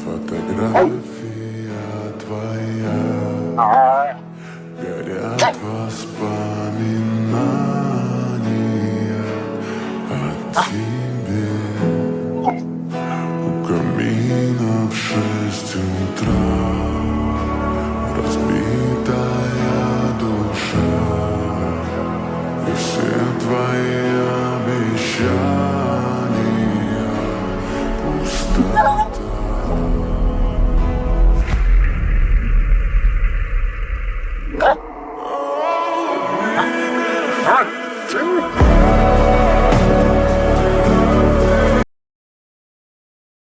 Фотография твоя, горят воспоминания о тебе. У камина в 6 утра разбитая душа, и все твои обещания пустота.